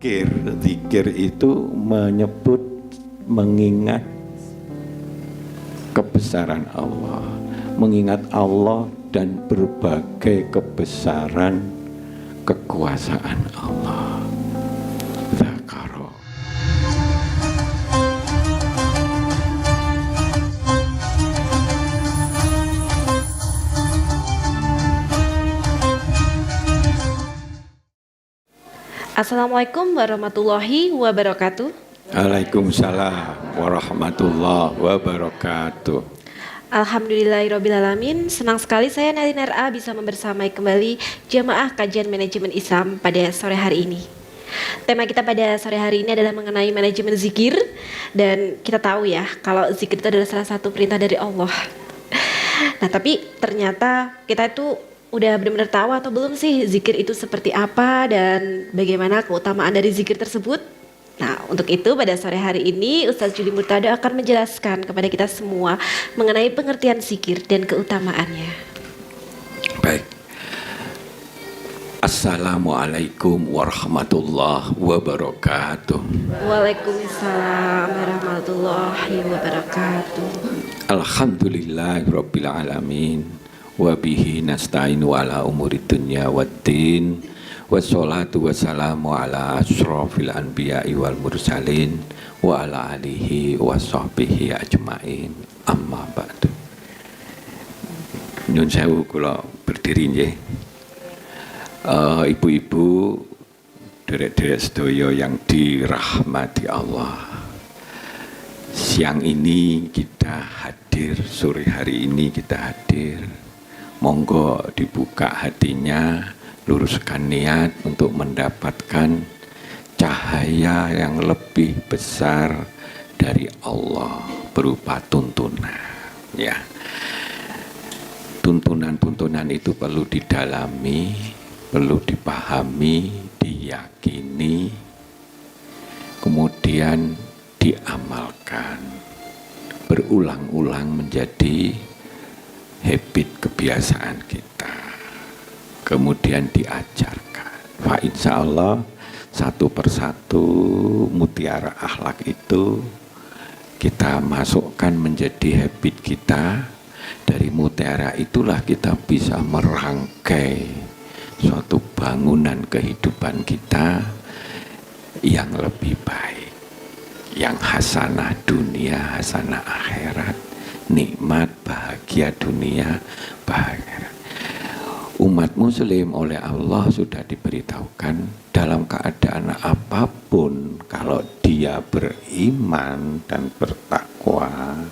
zikir. Zikir itu menyebut, mengingat kebesaran Allah, mengingat Allah dan berbagai kebesaran kekuasaan Allah. Zakaro. Assalamualaikum warahmatullahi wabarakatuh. Waalaikumsalam warahmatullahi wabarakatuh. Alhamdulillahirrabbilalamin. Senang sekali saya Nalinar A bisa membersamai kembali jamaah kajian manajemen Islam pada sore hari ini. Tema kita pada sore hari ini adalah mengenai manajemen zikir. Dan kita tahu ya, kalau zikir itu adalah salah satu perintah dari Allah. Nah, tapi ternyata kita itu udah benar-benar tahu atau belum sih zikir itu seperti apa dan bagaimana keutamaan dari zikir tersebut? Nah, untuk itu pada sore hari ini Ustaz Judi Murtado akan menjelaskan kepada kita semua mengenai pengertian zikir dan keutamaannya. Baik. Assalamualaikum warahmatullahi wabarakatuh. Waalaikumsalam warahmatullahi wabarakatuh. Alhamdulillahirabbil alamin. Wa bihi nasta'inu ala umuri dunya waddin. Wassalatu wassalamu ala asyrafil anbiya'i wal mursalin wa ala alihi wa sahbihi ajmain. Amma ba'du. Nyun sewu kula berdiri nggih. Ibu-ibu, derek-derek sedaya yang dirahmati Allah. Siang ini kita hadir, sore hari ini kita hadir. Monggo dibuka hatinya, luruskan niat untuk mendapatkan cahaya yang lebih besar dari Allah berupa tuntunan. Ya, tuntunan-tuntunan itu perlu didalami, perlu dipahami, diyakini, kemudian diamalkan, berulang-ulang menjadi habit kebiasaan kita, kemudian diajarkan. Fa insya Allah satu persatu mutiara akhlak itu kita masukkan menjadi habit kita. Dari mutiara itulah kita bisa merangkai suatu bangunan kehidupan kita yang lebih baik, yang hasanah dunia, hasanah akhirat, nikmat, bahagia dunia, bahagia. Umat muslim oleh Allah sudah diberitahukan dalam keadaan apapun, kalau dia beriman dan bertakwa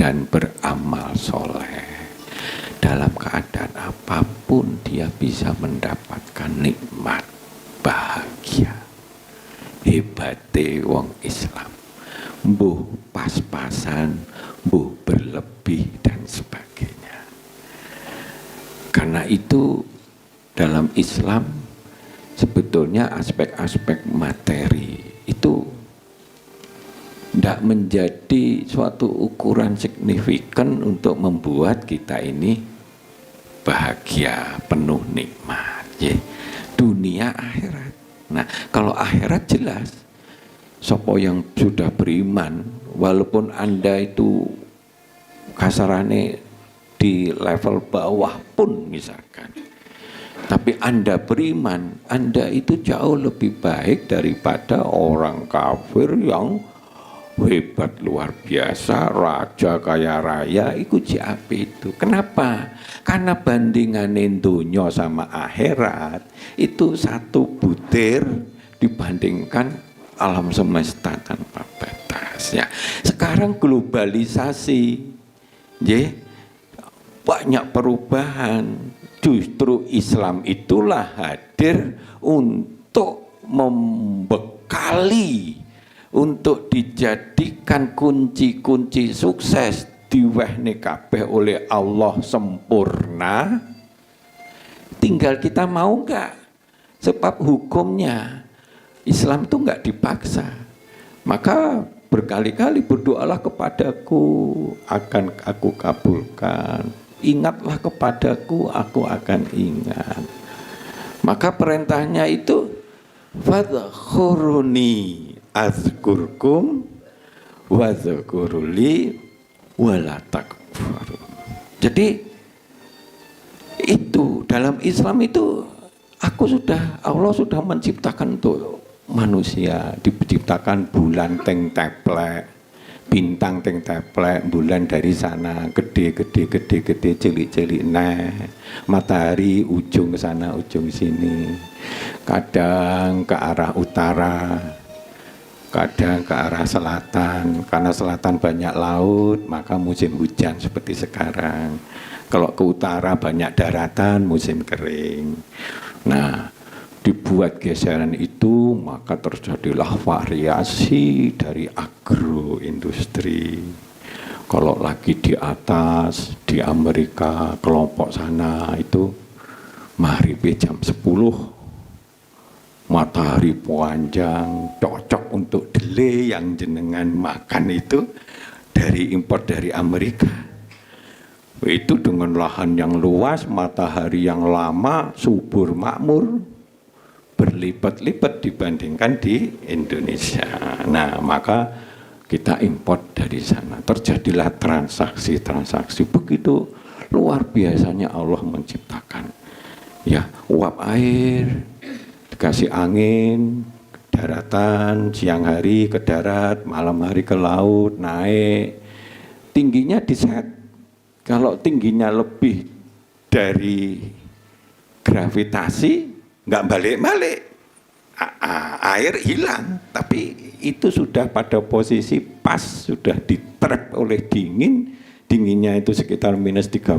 dan beramal soleh, dalam keadaan apapun dia bisa mendapatkan nikmat, bahagia. Hebate wong Islam, mbuh pas-pasan, mbuh berlebih dan sebagainya. Karena itu dalam Islam sebetulnya aspek-aspek materi itu tidak menjadi suatu ukuran signifikan untuk membuat kita ini bahagia, penuh nikmat, ya. Dunia akhirat. Nah, kalau akhirat jelas, sopo yang sudah beriman, walaupun Anda itu kasarane di level bawah pun misalkan, tapi Anda beriman, Anda itu jauh lebih baik daripada orang kafir yang hebat luar biasa, raja kaya raya, ikut JAP itu. Kenapa? Karena bandingan dunia sama akhirat itu satu butir dibandingkan alam semesta tanpa batas. Ya, sekarang globalisasi, ya, banyak perubahan. Justru Islam itulah hadir untuk membekali, untuk dijadikan kunci-kunci sukses diwehne kabeh oleh Allah sempurna. Tinggal kita mau enggak, sebab hukumnya Islam itu enggak dipaksa. Maka berkali-kali berdoalah kepadaku, akan aku kabulkan. Ingatlah kepadaku, aku akan ingat. Maka perintahnya itu fadhkuruni azkurkum wadhkuruli wala takfurun. Jadi itu dalam Islam itu Allah sudah menciptakan untuk manusia, diciptakan bulan teng teplek, bintang teng teplek, bulan dari sana gede cilik nah, matahari ujung ke sana ujung sini, kadang ke arah utara, kadang ke arah selatan. Karena selatan banyak laut maka musim hujan seperti sekarang. Kalau ke utara banyak daratan, musim kering. Nah, dibuat geseran itu maka terjadilah variasi dari agroindustri. Kalau lagi di atas, di Amerika, kelompok sana itu maghrib jam 10, matahari panjang, cocok untuk dele yang jenengan makan itu impor dari Amerika. Itu dengan lahan yang luas, matahari yang lama, subur makmur, berlipat-lipat dibandingkan di Indonesia. Nah, maka kita import dari sana. Terjadilah transaksi begitu luar biasanya Allah menciptakan. Ya, uap air, dikasih angin, daratan, siang hari ke darat, malam hari ke laut, naik. Tingginya diset. Kalau tingginya lebih dari gravitasi, nggak balik-balik, air hilang. Tapi itu sudah pada posisi pas, sudah di-trap oleh dinginnya itu sekitar minus 30.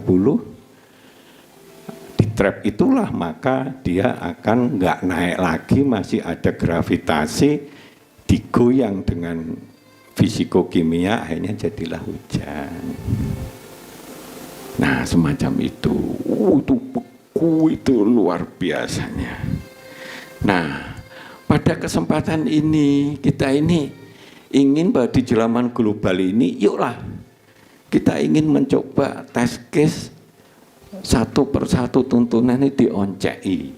Di-trap itulah maka dia akan nggak naik lagi, masih ada gravitasi, digoyang dengan fisikokimia, akhirnya jadilah hujan. Nah, semacam itu. Itu beku, itu luar biasanya. Nah, pada kesempatan ini kita ini ingin bahwa di zaman global ini, yuklah kita ingin mencoba test case satu persatu tuntunan ini dioncei.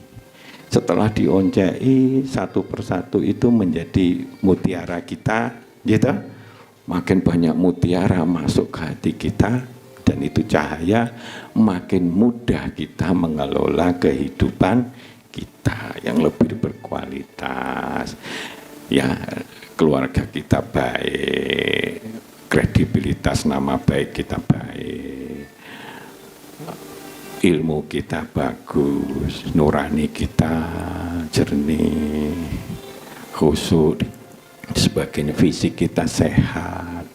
Setelah dioncei satu persatu itu menjadi mutiara kita, gitu. Makin banyak mutiara masuk ke hati kita. Dan itu cahaya, makin mudah kita mengelola kehidupan kita yang lebih berkualitas. Ya, keluarga kita baik, kredibilitas nama baik kita baik, ilmu kita bagus, nurani kita jernih, khusyuk, sebagainya, fisik kita sehat,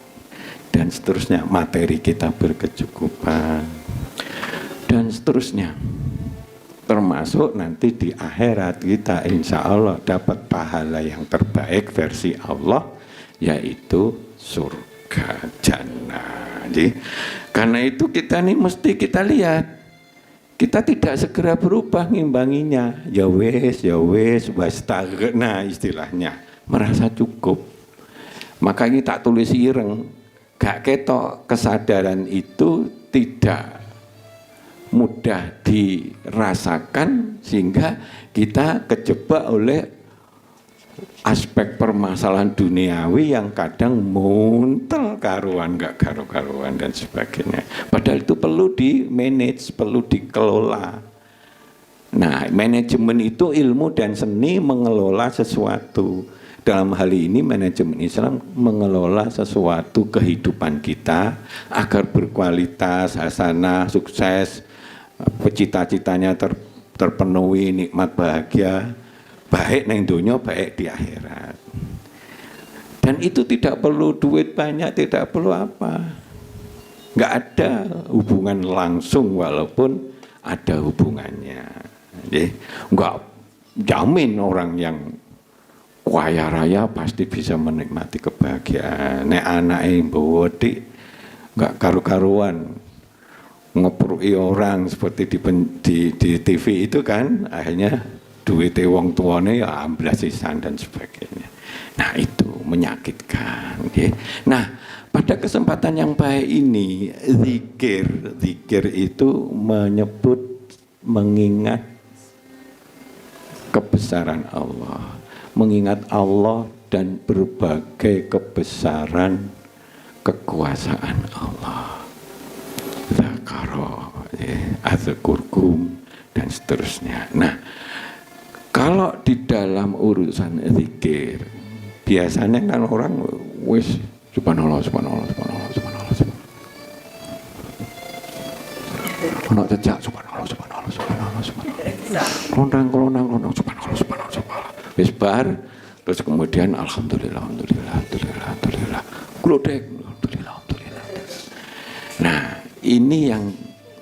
dan seterusnya, materi kita berkecukupan, dan seterusnya. Termasuk nanti di akhirat kita insya Allah dapat pahala yang terbaik versi Allah, yaitu surga jannah. Jadi, karena itu kita nih mesti kita lihat, kita tidak segera berubah ngimbanginya. Ya wes, wastagna istilahnya, merasa cukup. Makanya tak tulis ireng. Gak ketok, kesadaran itu tidak mudah dirasakan sehingga kita kejebak oleh aspek permasalahan duniawi yang kadang muntel karuan, gak karu-karuan dan sebagainya. Padahal itu perlu di manage, perlu dikelola. Nah, manajemen itu ilmu dan seni mengelola sesuatu. Dalam hal ini manajemen Islam mengelola sesuatu kehidupan kita agar berkualitas, hasanah, sukses, cita-citanya terpenuhi, nikmat bahagia, baik neng dunia, baik di akhirat. Dan itu tidak perlu duit banyak, tidak perlu apa. Nggak ada hubungan langsung walaupun ada hubungannya. Jadi nggak jamin orang yang kaya raya pasti bisa menikmati kebahagiaan. Nek anake mbawa dik enggak karu-karuan ngeprui orang seperti di TV itu kan, akhirnya duitnya wong tuane ya amblas sisan dan sebagainya. Nah, itu menyakitkan. Okay. Nah, pada kesempatan yang baik ini zikir itu menyebut, mengingat kebesaran Allah. mengingat Allah dan berbagai kebesaran kekuasaan Allah. Zakaro, azkurkum, dan seterusnya. Nah, kalau di dalam urusan zikir, biasanya kan orang wis subhanallah, subhanallah, subhanallah, subhanallah, subhanallah. Ono cecak subhanallah, subhanallah, subhanallah, subhanallah. Klonang, subhanallah, subhanallah, subhanallah. Wis bar, terus kemudian alhamdulillah, alhamdulillah, alhamdulillah, alhamdulillah. Glodek, alhamdulillah, alhamdulillah. Nah, ini yang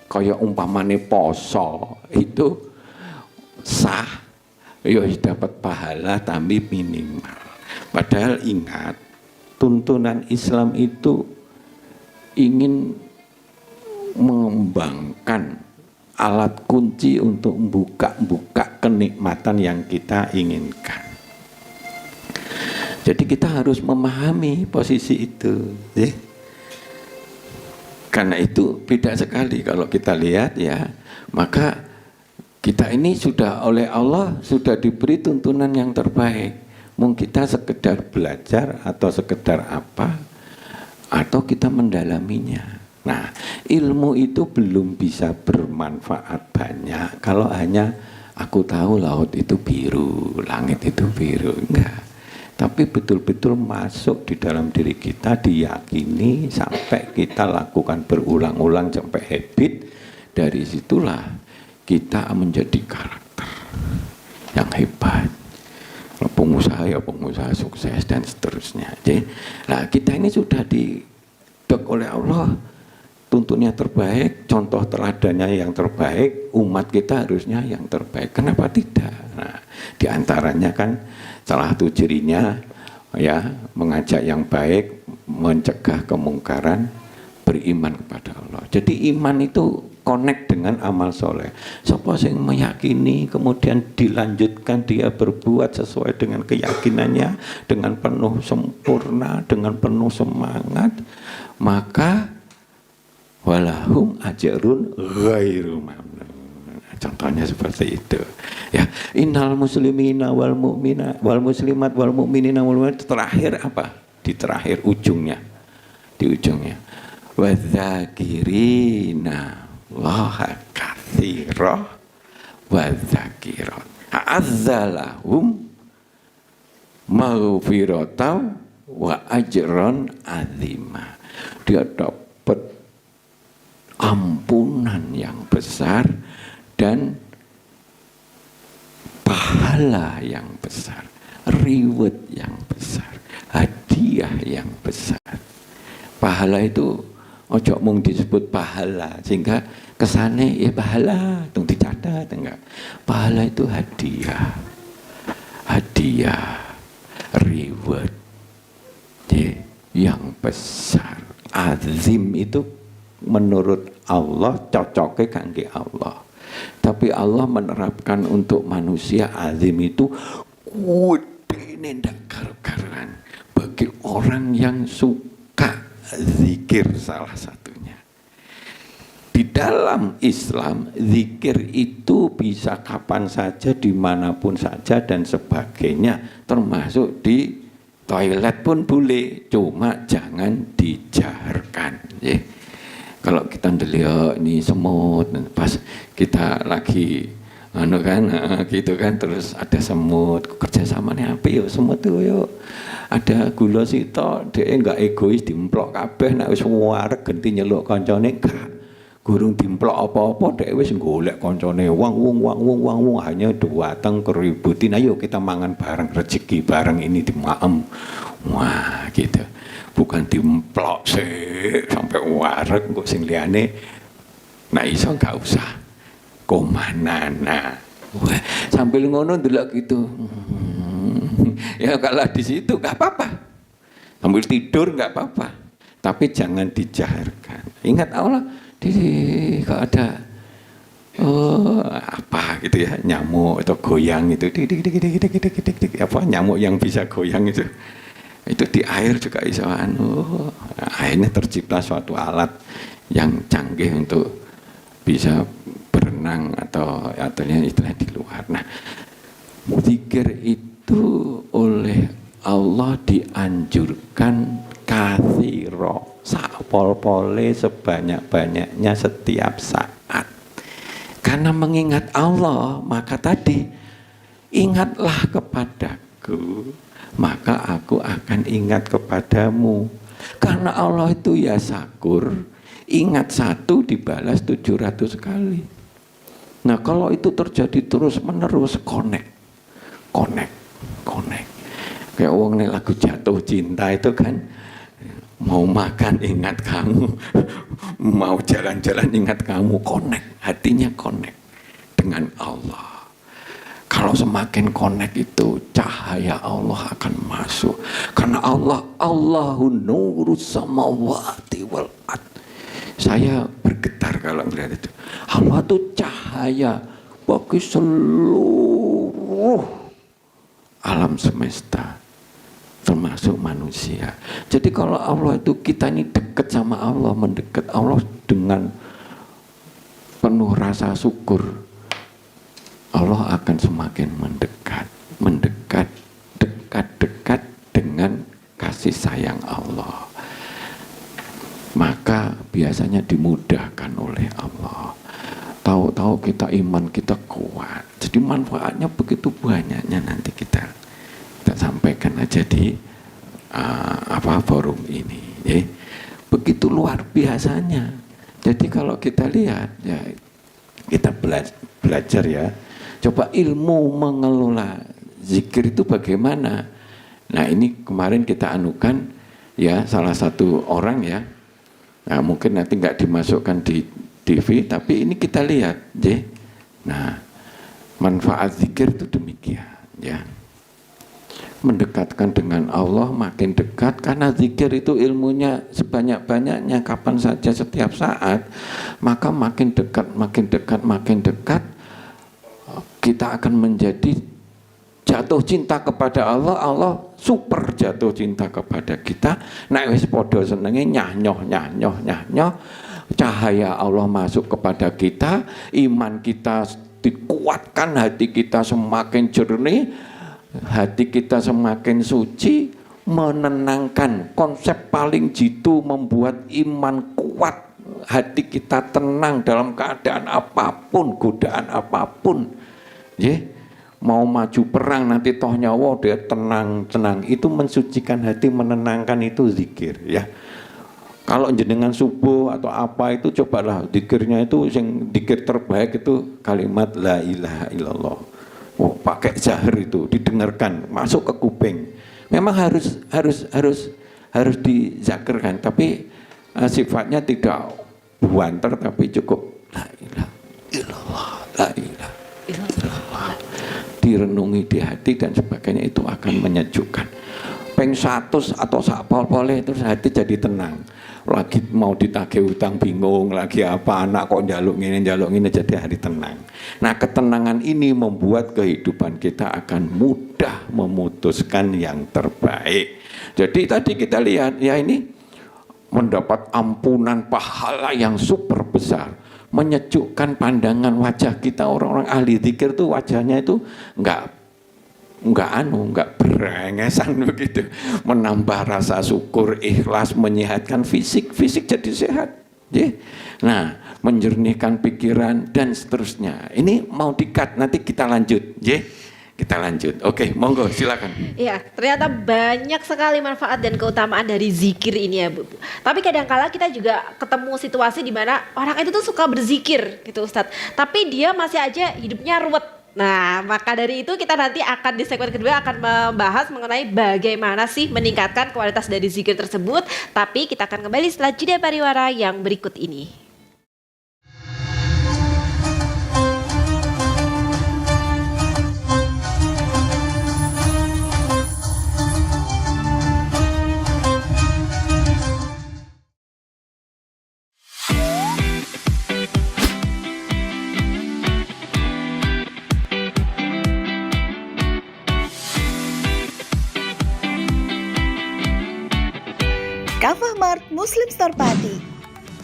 kaya umpamane poso itu sah, ya dapat pahala tapi minimal. Padahal ingat, tuntunan Islam itu ingin mengembangkan alat kunci untuk buka kenikmatan yang kita inginkan. Jadi kita harus memahami posisi itu, ya. Karena itu beda sekali kalau kita lihat ya, maka kita ini sudah oleh Allah sudah diberi tuntunan yang terbaik. Mungkin kita sekedar belajar atau sekedar apa, atau kita mendalaminya. Nah, ilmu itu belum bisa bermanfaat banyak kalau hanya aku tahu laut itu biru, langit itu biru, enggak. Tapi betul-betul masuk di dalam diri kita, diyakini sampai kita lakukan berulang-ulang sampai habit. Dari situlah kita menjadi karakter yang hebat. Pengusaha ya pengusaha sukses dan seterusnya. Jadi, nah kita ini sudah didok oleh Allah, tuntunnya terbaik, contoh teladannya yang terbaik, umat kita harusnya yang terbaik. Kenapa tidak? Nah, diantaranya kan salah satu cirinya ya mengajak yang baik, mencegah kemungkaran, beriman kepada Allah. Jadi iman itu connect dengan amal soleh. Siapa yang meyakini kemudian dilanjutkan dia berbuat sesuai dengan keyakinannya dengan penuh sempurna, dengan penuh semangat, maka walahum ajrun ghairu mamnun. Contohnya seperti itu. Ya, innal muslimina wal mu'mina wal muslimat wal mu'minina wal mu'minat, terakhir apa? Di terakhir ujungnya. Di ujungnya. Wadzakirina Allaha katsira wadzakirat. A'adzalahum maghfiratan wa ajran azima. Dia dapat ampunan yang besar dan pahala yang besar, reward yang besar, hadiah yang besar. Pahala itu ojo mung disebut pahala sehingga kesane ya pahala tung dicatat enggak. Pahala itu hadiah, reward yang besar. Azim itu menurut Allah cocoknya kangge Allah. Tapi Allah menerapkan untuk manusia azim itu kudene ndak karu-karuan bagi orang yang suka zikir salah satunya. Di dalam Islam zikir itu bisa kapan saja, dimanapun saja dan sebagainya, termasuk di toilet pun boleh, cuma jangan dijaharkan ya. Kalau kita ndelok ini semut, pas kita lagi gitu kan, terus ada semut, kerjasamanya apa yuk semut tuh yuk, ada gula sito, dia enggak egois dimplok kabeh, nek wis wareg genti nyeluk kancane gak, gurung dimplok apa-apa, dia wis golek kancane wang hanya datang keributin, ayo kita mangan bareng, rezeki bareng ini dimaem, wah gitu. Bukan dimplok sih sampai wareg kok sing liyane nah iso gak usah komanan. Nah sambil ngono ndelok gitu ya kalau di situ gak apa-apa, sambil tidur gak apa-apa, tapi jangan dijaharkan. Ingat Allah kalau ada apa gitu ya, nyamuk atau goyang itu apa nyamuk yang bisa goyang itu di air juga bisa akhirnya tercipta suatu alat yang canggih untuk bisa berenang atau istilah di luar. Nah, zikir itu itu oleh Allah dianjurkan kathiro, sakpol-pole sebanyak-banyaknya setiap saat. Karena mengingat Allah, maka tadi ingatlah kepadaku, maka aku akan ingat kepadamu. Karena Allah itu ya syakur, ingat satu dibalas 700 kali. Nah kalau itu terjadi terus menerus, connect. Kayak wong nek lagu jatuh cinta itu kan, mau makan ingat kamu, mau jalan-jalan ingat kamu, connect, hatinya connect dengan Allah. Kalau semakin connect itu, cahaya Allah akan masuk. Karena Allahu nurus samawati wal ard. Saya bergetar kalau melihat itu. Allah itu cahaya bagi seluruh alam semesta, termasuk manusia. Jadi kalau Allah itu, kita ini dekat sama Allah, mendekat Allah dengan penuh rasa syukur, Allah akan semakin mendekat dengan kasih sayang Allah. Maka biasanya dimudahkan oleh Allah. Tahu-tahu kita iman kita kuat. Jadi manfaatnya begitu banyaknya, nanti kita sampaikan aja di forum ini. Ya. Begitu luar biasanya. Jadi kalau kita lihat, ya kita belajar ya. Coba ilmu mengelola zikir itu bagaimana. Nah ini kemarin kita anukan ya salah satu orang ya. Nah, mungkin nanti nggak dimasukkan di TV, tapi ini kita lihat, ya. Nah, manfaat zikir itu demikian, ya. Mendekatkan dengan Allah makin dekat, karena zikir itu ilmunya sebanyak-banyaknya, kapan saja setiap saat, maka makin dekat, kita akan menjadi jatuh cinta kepada Allah, Allah super jatuh cinta kepada kita. Nek wis padha senenge nyanyoh, cahaya Allah masuk kepada kita, iman kita dikuatkan, hati kita semakin jernih, hati kita semakin suci, menenangkan. Konsep paling jitu membuat iman kuat, hati kita tenang dalam keadaan apapun, godaan apapun. Yeah. Mau maju perang nanti toh nyawa, dia tenang. Itu mensucikan hati, menenangkan, itu zikir ya. Kalau jenengan subuh atau apa itu, cobalah zikirnya itu, yang zikir terbaik itu kalimat la ilaha illallah. Oh, pakai zahir itu didengarkan, masuk ke kuping. Memang harus dizakirkan, tapi sifatnya tidak buanter, tapi cukup la ilaha illallah, la ilaha illallah. Direnungi di hati dan sebagainya, itu akan menyejukkan. Peng 100 atau sakpol-pole itu hati jadi tenang. Lagi mau ditagih utang bingung, lagi apa, anak kok njaluk ini jadi hati tenang. Nah, ketenangan ini membuat kehidupan kita akan mudah memutuskan yang terbaik. Jadi tadi kita lihat ya, ini mendapat ampunan pahala yang super besar. Menyejukkan pandangan wajah kita. Orang-orang ahli zikir tuh wajahnya itu enggak berengesan begitu, menambah rasa syukur, ikhlas, menyehatkan fisik jadi sehat, ya. Nah, menjernihkan pikiran dan seterusnya. Ini mau di-cut, nanti kita lanjut, ya. Kita lanjut. Oke, monggo silakan. Iya, ternyata banyak sekali manfaat dan keutamaan dari zikir ini ya, Bu. Tapi kadang-kala kita juga ketemu situasi di mana orang itu tuh suka berzikir gitu, Ustadz. Tapi dia masih aja hidupnya ruwet. Nah, maka dari itu kita nanti akan di segmen kedua akan membahas mengenai bagaimana sih meningkatkan kualitas dari zikir tersebut. Tapi kita akan kembali setelah jeda pariwara yang berikut ini. Kafah Mart Muslim Store Pati,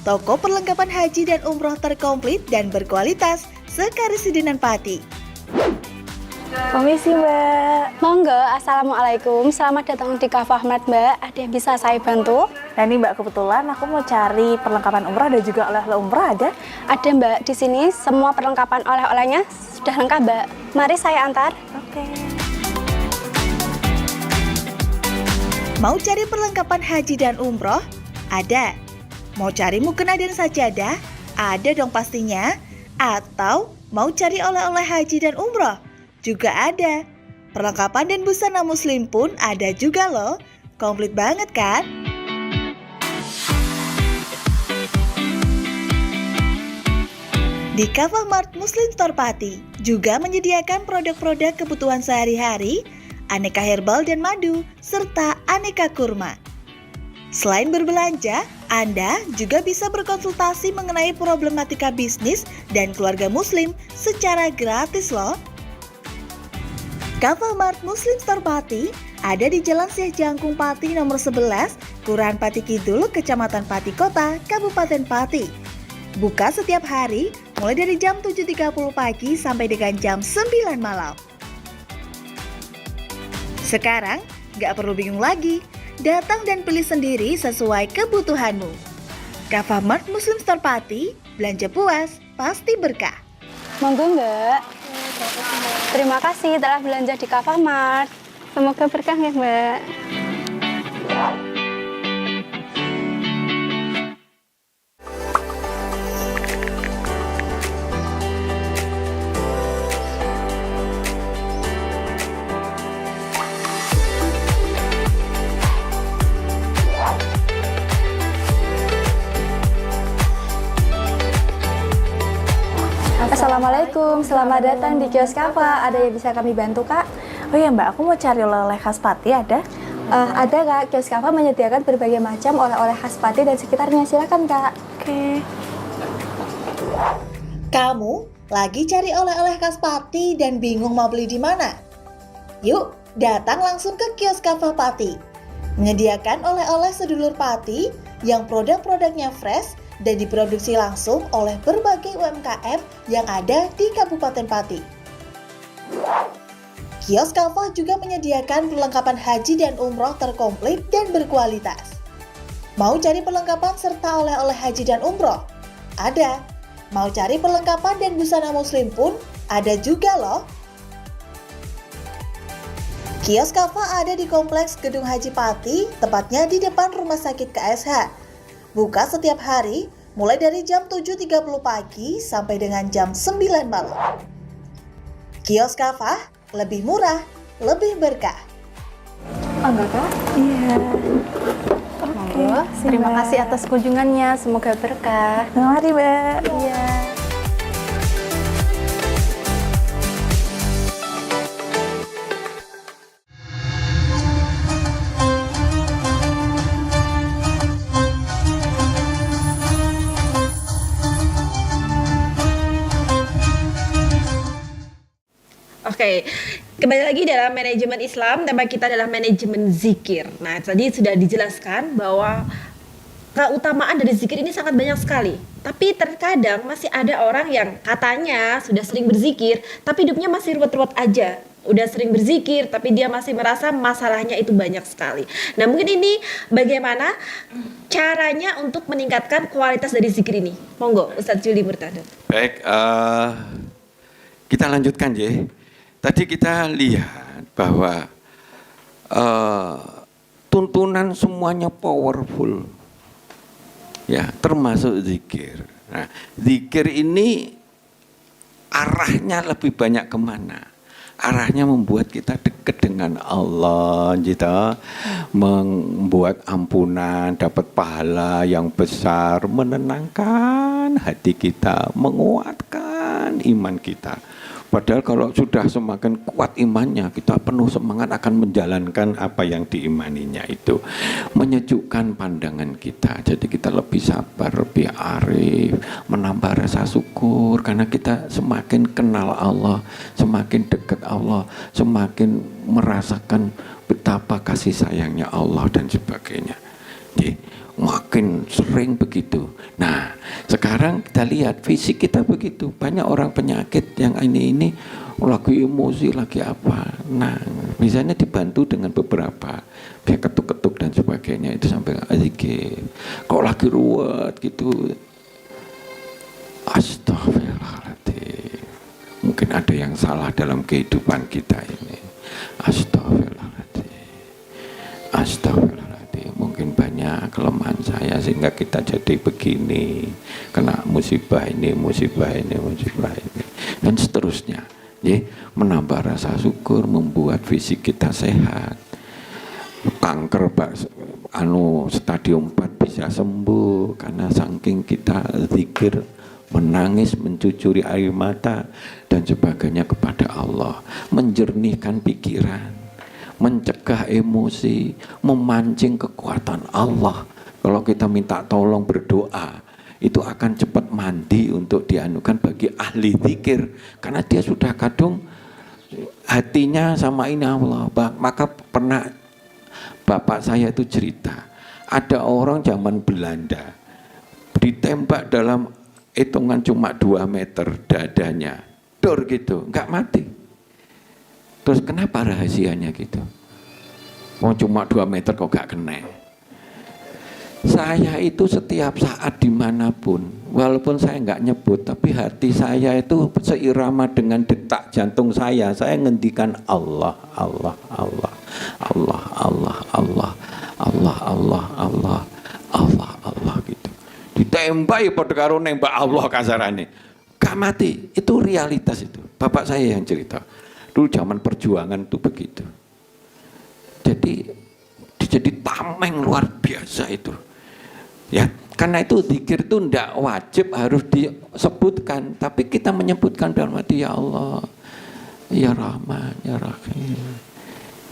toko perlengkapan haji dan umroh terkomplit dan berkualitas sekarisidenan Pati. Permisi Mbak. Monggo, Assalamualaikum. Selamat datang di Kafah Mart Mbak. Ada yang bisa saya bantu? Nah ini Mbak, kebetulan aku mau cari perlengkapan umrah dan juga oleh-oleh umrah ada? Ada Mbak di sini. Semua perlengkapan oleh-olehnya sudah lengkap Mbak. Mari saya antar. Oke. Mau cari perlengkapan haji dan umroh? Ada. Mau cari mukena dan sajadah? Ada dong pastinya. Atau mau cari oleh-oleh haji dan umroh? Juga ada. Perlengkapan dan busana muslim pun ada juga loh. Komplit banget kan? Di Kafah Mart Muslim Store Pati juga menyediakan produk-produk kebutuhan sehari-hari, aneka herbal dan madu, serta aneka kurma. Selain berbelanja, Anda juga bisa berkonsultasi mengenai problematika bisnis dan keluarga muslim secara gratis loh. Kafah Mart Muslim Store Pati ada di Jalan Syekh Jangkung Pati nomor 11, Kelurahan Pati Kidul, Kecamatan Pati Kota, Kabupaten Pati. Buka setiap hari mulai dari jam 7.30 pagi sampai dengan jam 9 malam. Sekarang, gak perlu bingung lagi. Datang dan pilih sendiri sesuai kebutuhanmu. Kafah Mart Muslim Store Pati, belanja puas, pasti berkah. Monggo Mbak. Terima kasih telah belanja di Kafah Mart. Semoga berkah ya Mbak. Assalamualaikum, selamat datang di kios Kafah. Ada yang bisa kami bantu Kak? Oh iya Mbak, aku mau cari oleh-oleh khas Pati ada? Ada Kak, kios Kafah menyediakan berbagai macam oleh-oleh khas Pati dan sekitarnya. Silakan Kak. Oke. Kamu lagi cari oleh-oleh khas Pati dan bingung mau beli di mana? Yuk, datang langsung ke kios Kafah Pati. Menyediakan oleh-oleh sedulur Pati yang produk-produknya fresh dan diproduksi langsung oleh berbagai UMKM yang ada di Kabupaten Pati. Kios Kafah juga menyediakan perlengkapan haji dan umroh terkomplit dan berkualitas. Mau cari perlengkapan serta oleh-oleh haji dan umroh? Ada. Mau cari perlengkapan dan busana muslim pun ada juga loh. Kios Kafah ada di Kompleks Gedung Haji Pati, tepatnya di depan Rumah Sakit KSH. Buka setiap hari, mulai dari jam 7.30 pagi sampai dengan jam 9 malam. Kios Kafah, lebih murah, lebih berkah. Monggo Kak. Iya. Monggo. Terima kasih atas kunjungannya. Semoga berkah. Mari Mbak. Iya. Oke, kembali lagi dalam manajemen Islam, tema kita adalah manajemen zikir. Nah, tadi sudah dijelaskan bahwa keutamaan dari zikir ini sangat banyak sekali. Tapi terkadang masih ada orang yang katanya sudah sering berzikir, tapi hidupnya masih ruwet-ruwet aja. Udah sering berzikir, tapi dia masih merasa masalahnya itu banyak sekali. Nah, mungkin ini bagaimana caranya untuk meningkatkan kualitas dari zikir ini? Monggo, Ustadz Juli Murtada. Baik, kita lanjutkan ya. Tadi kita lihat bahwa tuntunan semuanya powerful, ya, termasuk zikir. Nah, zikir ini arahnya lebih banyak kemana? Arahnya membuat kita dekat dengan Allah, gitu, membuat ampunan, dapat pahala yang besar, menenangkan hati kita, menguatkan iman kita. Padahal kalau sudah semakin kuat imannya, kita penuh semangat akan menjalankan apa yang diimaninya itu. Menyejukkan pandangan kita, jadi kita lebih sabar, lebih arif, menambah rasa syukur. Karena kita semakin kenal Allah, semakin dekat Allah, semakin merasakan betapa kasih sayangnya Allah dan sebagainya. Jadi, makin sering begitu. Nah, sekarang kita lihat fisik kita begitu. Banyak orang penyakit yang ini lagi emosi, lagi apa. Nah, biasanya dibantu dengan beberapa, kayak ketuk-ketuk dan sebagainya, itu sampai zikir. Kalau lagi ruwet gitu, astagfirullahaladzim. Mungkin ada yang salah dalam kehidupan kita ini. Astagfirullahaladzim. Astagfirullahaladzim. Mungkin banyak kelemahan saya sehingga kita jadi begini, kena musibah ini, musibah ini, musibah ini, dan seterusnya. Menambah rasa syukur, membuat fisik kita sehat. Kanker stadium 4 bisa sembuh karena saking kita zikir, menangis, mencucuri air mata dan sebagainya kepada Allah, menjernihkan pikiran, mencegah emosi, memancing kekuatan Allah. Kalau kita minta tolong berdoa, itu akan cepat mandi untuk dianukan bagi ahli zikir, karena dia sudah kadung hatinya sama ini Allah. Maka pernah bapak saya itu cerita, ada orang zaman Belanda ditembak dalam hitungan cuma 2 meter dadanya, dor gitu, nggak mati. Terus kenapa rahasianya gitu? Mau cuma 2 meter kok gak kena. Saya itu setiap saat dimanapun, walaupun saya nggak nyebut, tapi hati saya itu seirama dengan detak jantung saya ngendikan Allah, Allah, Allah, Allah, Allah, Allah, Allah, Allah, Allah, Allah, Allah gitu. Ditembak pada karo nembak Allah kasarane, gak mati. Itu realitas itu. Bapak saya yang cerita. Dulu zaman perjuangan itu begitu. Jadi tameng luar biasa itu. Ya, karena itu zikir itu tidak wajib harus disebutkan, tapi kita menyebutkan dalam hati, ya Allah, ya Rahman, ya Rahim.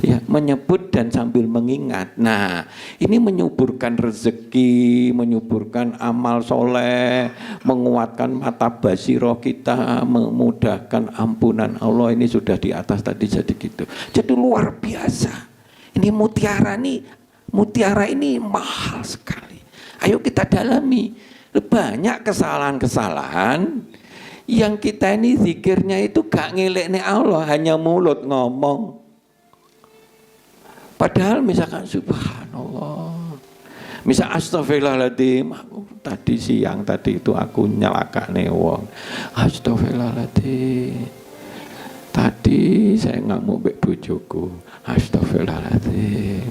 Ya, menyebut dan sambil mengingat. Nah, ini menyuburkan rezeki, menyuburkan amal soleh, menguatkan mata basiroh kita, memudahkan ampunan Allah. Ini sudah di atas tadi jadi gitu. Jadi luar biasa. Ini mutiara ini mahal sekali. Ayo kita dalami. Banyak kesalahan-kesalahan yang kita ini zikirnya itu gak ngelekne Allah, hanya mulut ngomong. Padahal misalkan subhanallah, misal astagfirullahaladzim, tadi siang itu aku nyelakane wong, astagfirullahaladzim, tadi saya ngamuk mbek bojoku, astagfirullahaladzim,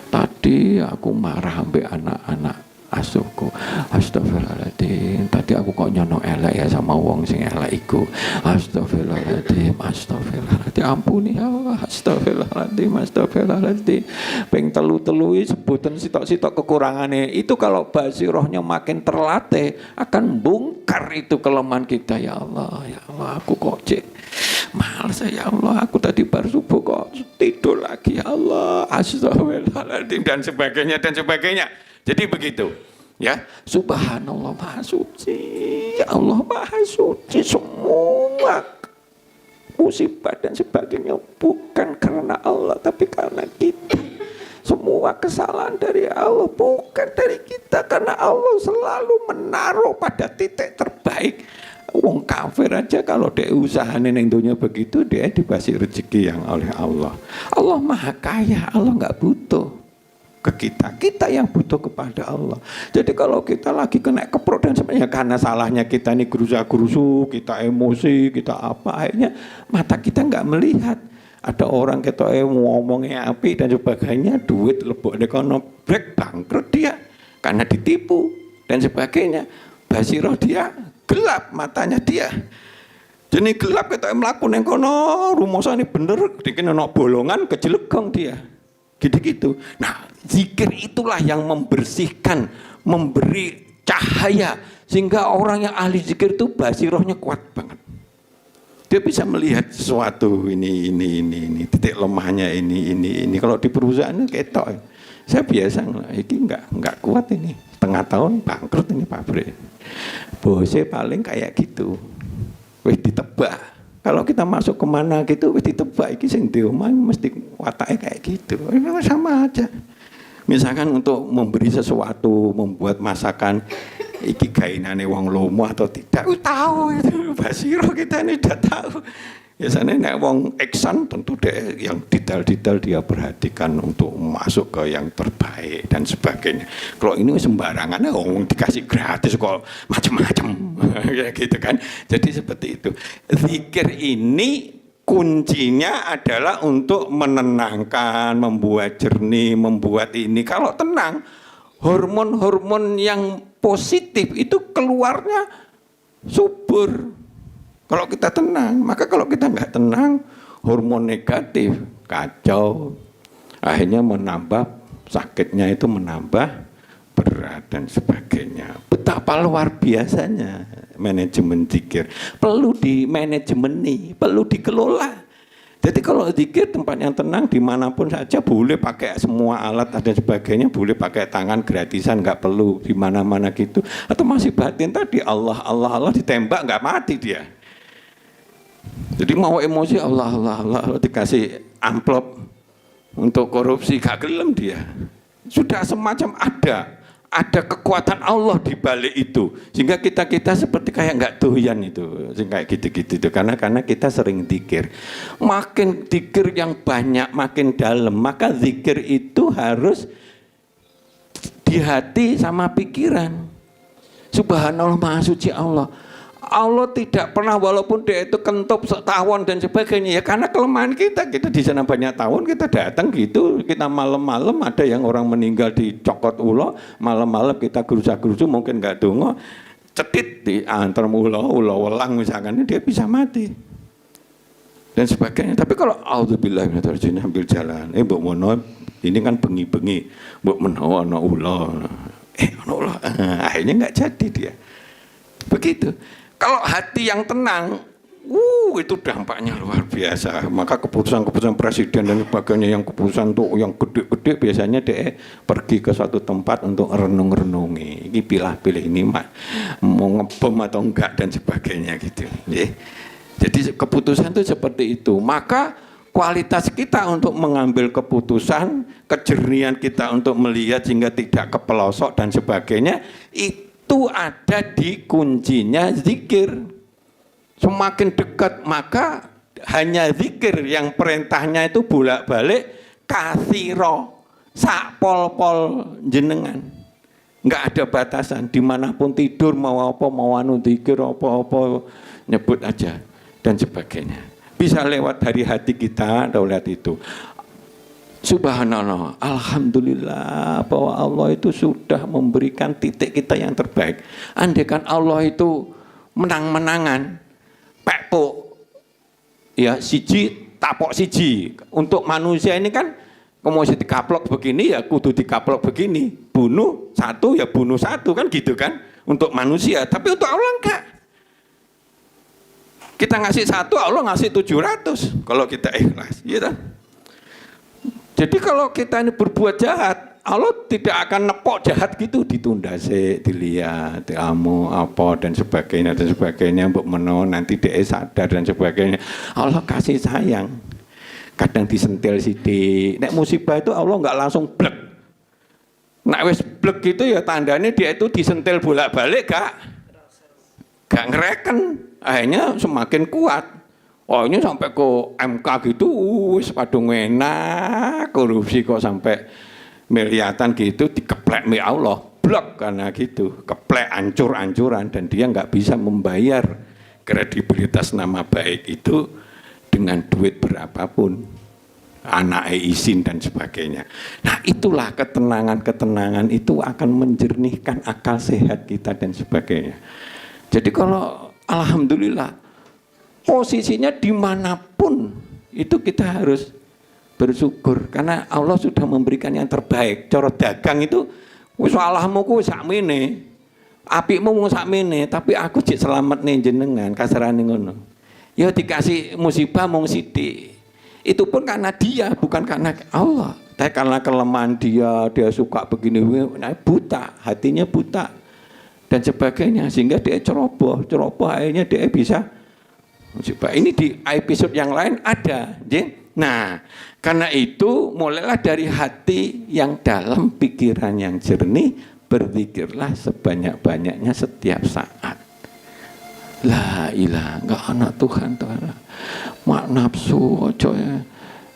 tadi aku marah mbek anak-anak asuhku, astagfirullahaladzim, tadi aku kok nyono elek ya sama wong sing elek iku, astagfirullahaladzim, astagfirullahaladzim, ampuni ya Allah, astagfirullahaladzim, astagfirullahaladzim. Ping telu-telui sebutan sitok-sitok kekurangannya. Itu kalau basirohnya makin terlatih akan bongkar itu kelemahan kita. Ya Allah, aku kok cek males ya Allah, aku tadi baru subuh kok tidur lagi, ya Allah, astagfirullahaladzim, dan sebagainya dan sebagainya. Jadi begitu, ya. Subhanallah, Maha Suci, ya Allah Maha Suci. Semua musibah dan sebagainya bukan karena Allah, tapi karena kita. Semua kesalahan dari Allah bukan dari kita, karena Allah selalu menaruh pada titik terbaik. Wong kafir aja kalau dia usahanya neng dunia begitu, dia dikasih rezeki yang oleh Allah. Allah Maha Kaya, Allah nggak butuh ke kita yang butuh kepada Allah. Jadi kalau kita lagi kena keprok dan sebenarnya karena salahnya kita ini gerusa-gerusu, kita emosi, kita apa, akhirnya mata kita nggak melihat. Ada orang kita ngomongnya api dan sebagainya, duit lebok dekono break, bangkrut dia karena ditipu dan sebagainya. Basiroh dia gelap, matanya dia. Jadi gelap kita melakukan yang kono, rumusane bener, dikene ono bolongan kejelegong dia. Gitu-gitu. Nah, zikir itulah yang membersihkan, memberi cahaya sehingga orang yang ahli zikir itu basirohnya kuat banget. Dia bisa melihat sesuatu ini titik lemahnya ini. Kalau di perusahaan ketok. Saya biasa ini enggak kuat ini. Setengah tahun bangkrut ini pabrik. Bosnya paling kayak gitu. Wis ditebak. Kalau kita masuk kemana gitu, wis ditebak iki sing di omah mesti watake kayak gitu. Sama aja. Misalkan untuk memberi sesuatu, membuat masakan iki gainane wong lomo atau tidak, tahu itu basiro kita ini udah tahu. Biasanya nek wong ihsan tentu dia yang detail-detail dia perhatikan untuk masuk ke yang terbaik dan sebagainya. Kalau ini sembarangan, wong dikasih gratis kok macam-macam, ya gitu kan. Jadi seperti itu. Zikir ini kuncinya adalah untuk menenangkan, membuat jernih, membuat ini. Kalau tenang, hormon-hormon yang positif itu keluarnya subur. Kalau kita tenang, maka kalau kita nggak tenang, hormon negatif kacau, akhirnya menambah sakitnya itu menambah berat dan sebagainya. Betapa luar biasanya manajemen zikir. Perlu di manajemeni, perlu dikelola. Jadi kalau zikir tempat yang tenang dimanapun saja boleh pakai semua alat dan sebagainya, boleh pakai tangan gratisan, nggak perlu di mana-mana gitu. Atau masih batin tadi Allah Allah Allah ditembak nggak mati dia. Jadi mau emosi Allah Allah Allah dikasih amplop untuk korupsi gak gelem dia. Sudah semacam ada kekuatan Allah di balik itu, sehingga kita seperti kayak nggak doyan itu, kayak gitu-gitu itu karena kita sering zikir. Makin zikir yang banyak makin dalam, maka zikir itu harus di hati sama pikiran. Subhanallah, maha suci Allah. Allah tidak pernah, walaupun dia itu kentut setahun dan sebagainya, ya karena kelemahan kita di sana banyak tahun kita datang gitu, kita malam-malam ada yang orang meninggal di cokot ulo, malam-malam kita gerusa-gerusu mungkin nggak dongo, cetit di antar ulo welang misalkan, dia bisa mati dan sebagainya. Tapi kalau auzubillah minasyaitonir ambil jalan, mbok mono ini kan bengi-bengi, mbok menawa ana ulo, ana ulo, akhirnya nggak jadi dia. Begitu. Kalau hati yang tenang, itu dampaknya luar biasa. Maka keputusan-keputusan presiden dan sebagainya, yang keputusan tuh yang gede-gede biasanya dia pergi ke suatu tempat untuk renung-renungi. Ini pilih-pilih ini mau ngebom atau enggak dan sebagainya gitu. Jadi keputusan itu seperti itu. Maka kualitas kita untuk mengambil keputusan, kejernihan kita untuk melihat sehingga tidak kepelosok dan sebagainya, itu ada di kuncinya zikir. Semakin dekat maka hanya zikir yang perintahnya itu bolak-balik kathiro sak pol-pol jenengan. Enggak ada batasan, dimanapun tidur mau apa, mau anu zikir apa-apa nyebut aja dan sebagainya. Bisa lewat dari hati kita, lihat itu. Subhanallah, alhamdulillah bahwa Allah itu sudah memberikan titik kita yang terbaik. Andaikan Allah itu menang-menangan, pekpo, ya siji tapok siji. Untuk manusia ini kan, kalau dikaplok begini ya kudu dikaplok begini. Bunuh satu ya bunuh satu kan gitu kan. Untuk manusia, tapi untuk Allah enggak. Kita ngasih satu, Allah ngasih 700 kalau kita ikhlas, gitu. Jadi kalau kita ini berbuat jahat, Allah tidak akan nepok jahat gitu, ditunda sih, dilihat, kamu apa dan sebagainya, mbok menawa nanti dia sadar dan sebagainya. Allah kasih sayang, kadang disentil sidik. Nek musibah itu Allah nggak langsung blek. Nek wis blek itu ya tandanya dia itu disentil bolak-balik gak ngereken, akhirnya semakin kuat. Oh ini sampai ke MK gitu, wis padung enak, korupsi kok sampai miliatan gitu, dikeplek mi Allah, blok karena gitu, keplek ancur-ancuran dan dia nggak bisa membayar kredibilitas nama baik itu dengan duit berapapun, anak izin dan sebagainya. Nah itulah ketenangan itu akan menjernihkan akal sehat kita dan sebagainya. Jadi kalau alhamdulillah posisinya dimanapun itu kita harus bersyukur karena Allah sudah memberikan yang terbaik. Cara dagang itu wis salahmu ku sakmene, apikmu mung sakmene, tapi aku jek selamat nih jenengan, kasarane ngono. Ya dikasih musibah mung sithik. Itu pun karena dia, bukan karena Allah. Tapi karena kelemahan dia suka begini, buta, hatinya buta dan sebagainya, sehingga dia ceroboh akhirnya dia bisa musibah. Ini di episode yang lain ada, nah karena itu mulailah dari hati yang dalam, pikiran yang jernih, berzikirlah sebanyak-banyaknya setiap saat. La ilaha, enggak ana Tuhan Ta'ala. Mak nafsu aja ya.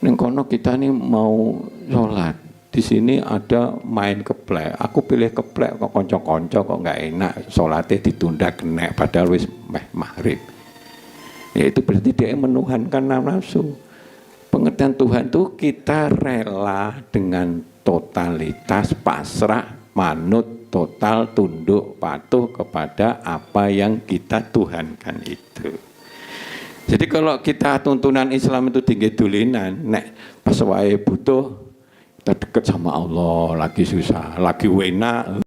Ning kono kita nih mau sholat. Di sini ada main keplek. Aku pilih keplek kok konco-konco kok enggak enak. Sholatnya ditunda kenek padahal wis maghrib. Ya itu berarti dia menuhankan nafsu. Pengertian Tuhan itu kita rela dengan totalitas pasrah, manut, total, tunduk, patuh kepada apa yang kita tuhankan itu. Jadi kalau kita tuntunan Islam itu tinggi dulinan, nek pas wae butuh kita dekat sama Allah, lagi susah, lagi wena,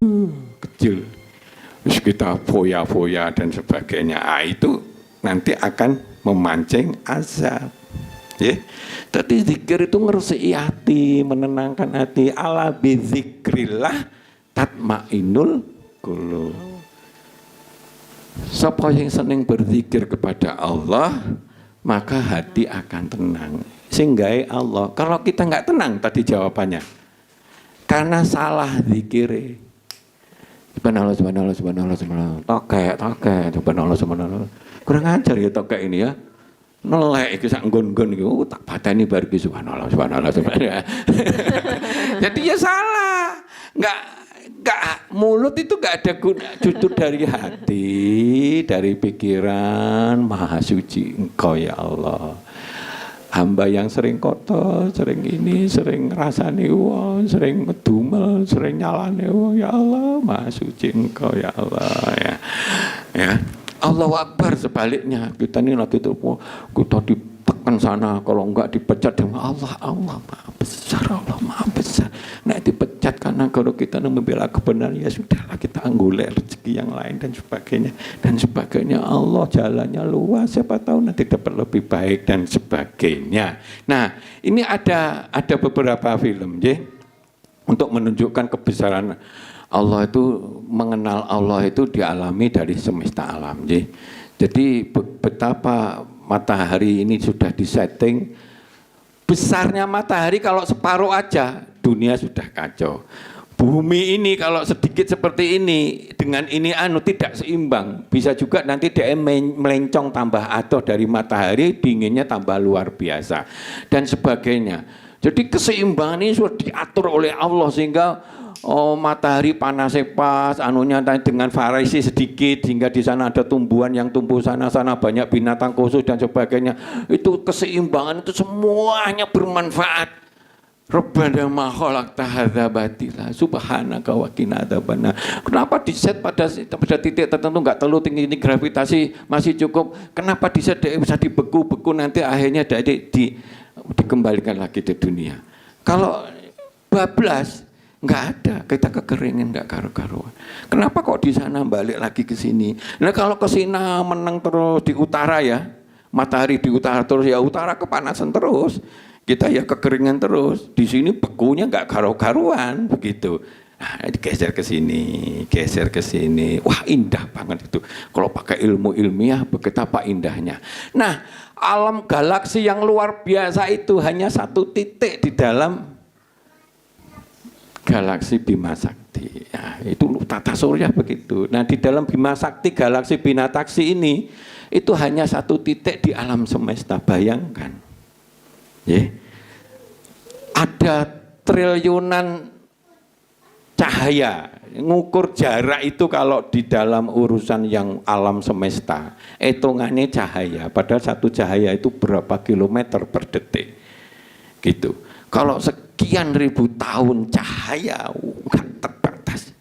kecil, terus kita foya-foya dan sebagainya. Itu nanti akan memancing azab. Ya, tapi zikir itu ngeresiki hati, menenangkan hati. Ala bizikrillah tatmainul qulub. Sapa yang seneng berzikir kepada Allah, maka hati akan tenang. Sehingga Allah. Kalau kita nggak tenang, tadi jawabannya, karena salah zikir. Subhanallah, subhanallah, subhanallah, subhanallah. Tokek, subhanallah, subhanallah. Kurang ajar ya tokek ini ya. Nelek iki sak nggon-nggon iki tak pateni bar iki subhanallah subhanallah subhanallah. Jadi ya salah. Enggak mulut itu enggak ada guna, justru dari hati, dari pikiran. Maha suci Engkau ya Allah. Hamba yang sering kotor, sering ini, sering rasani wong, sering ngedumel, sering nyalane wong, ya Allah, Maha suci Engkau ya Allah ya. Ya. Allahu Akbar, sebaliknya kita ini lagi tuh kita ditekan sana, kalau enggak dipecat dengan Allah maha besar, Allah maha besar. Nah dipecat karena kalau kita membela kebenaran ya sudahlah, kita angguler rezeki yang lain dan sebagainya. Allah jalannya luas, siapa tahu nanti dapat lebih baik dan sebagainya. Nah ini ada beberapa film ya, untuk menunjukkan kebesaran Allah itu, mengenal Allah itu dialami dari semesta alam. Jadi betapa matahari ini sudah disetting. Besarnya matahari kalau separuh aja dunia sudah kacau. Bumi ini kalau sedikit seperti ini dengan ini tidak seimbang. Bisa juga nanti dia melencong tambah atau dari matahari dinginnya tambah luar biasa dan sebagainya. Jadi keseimbangan ini sudah diatur oleh Allah sehingga matahari panasnya pas, dengan variasi sedikit, hingga di sana ada tumbuhan yang tumbuh sana banyak binatang khusus dan sebagainya. Itu keseimbangan itu semuanya bermanfaat. Rabbana ma khalaqta hadza batila subhanaka wa qina adzabannar. Kenapa di set pada titik tertentu enggak terlalu tinggi, gravitasi masih cukup. Kenapa di set bisa dibeku nanti akhirnya dikembalikan lagi ke dunia. Kalau bablas nggak ada, kita kekeringan nggak karu-karuan. Kenapa kok di sana balik lagi ke sini? Nah kalau ke sini menang terus di utara ya, matahari di utara terus ya, utara kepanasan terus, kita ya kekeringan terus. Di sini bekunya nggak karu-karuan begitu. Nah, geser ke sini, wah indah banget itu. Kalau pakai ilmu ilmiah betapa indahnya. Nah alam galaksi yang luar biasa itu hanya satu titik di dalam galaksi Bima Sakti. Ya, itu tata surya begitu. Nah di dalam Bima Sakti, galaksi Bina Taksi ini itu hanya satu titik di alam semesta. Bayangkan, ya, ada triliunan cahaya. Ngukur jarak itu kalau di dalam urusan yang alam semesta, hitungannya cahaya. Padahal satu cahaya itu berapa kilometer per detik, gitu. Kalau sekian ribu tahun cahaya nggak terbatas,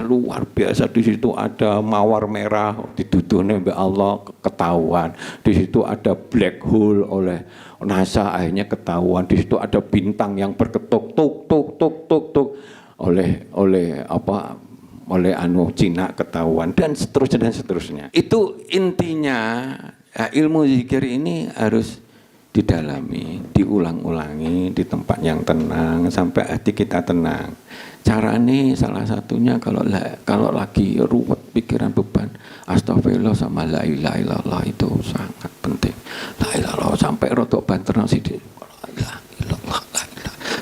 luar biasa. Di situ ada mawar merah dituduhnya oleh Allah ketahuan. Di situ ada black hole oleh NASA akhirnya ketahuan. Di situ ada bintang yang berketuk tuk oleh Cina ketahuan dan seterusnya. Itu intinya ilmu zikir ini harus didalami, diulang-ulangi di tempat yang tenang sampai hati kita tenang. Cara ini salah satunya kalau lagi ruwet pikiran beban, astagfirullah sama la ilaha illallah itu sangat penting. La ilaha illallah sampai rotok banter nasi di la ilaha illallah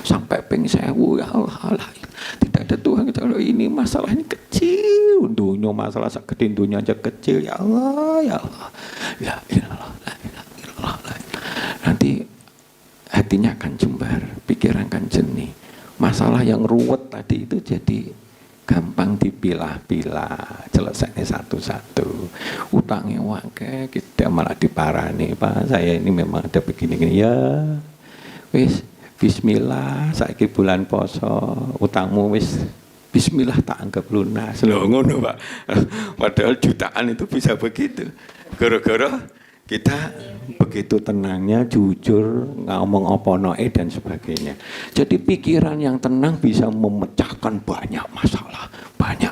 sampai ping 1000 ya Allah la ilaha. Tidak ada Tuhan kecuali ini, masalah ini kecil, dunia masalah segede dunia aja kecil, ya Allah, ya Allah, ya ilallah, la ilaha illallah, la ilaha. Nanti hatinya akan jembar, pikiran akan jernih. Masalah yang ruwet tadi itu jadi gampang dipilah-pilah, selesainya satu-satu. Utangnya wakil, kita malah diparani, Pak, saya ini memang ada begini-gini, ya wis bismillah, saiki bulan poso, utangmu wis bismillah tak anggap lunas. Loh ngono, Pak. Padahal jutaan itu bisa begitu. Gara-gara kita begitu tenangnya, jujur, ngomong apa noe dan sebagainya. Jadi pikiran yang tenang bisa memecahkan banyak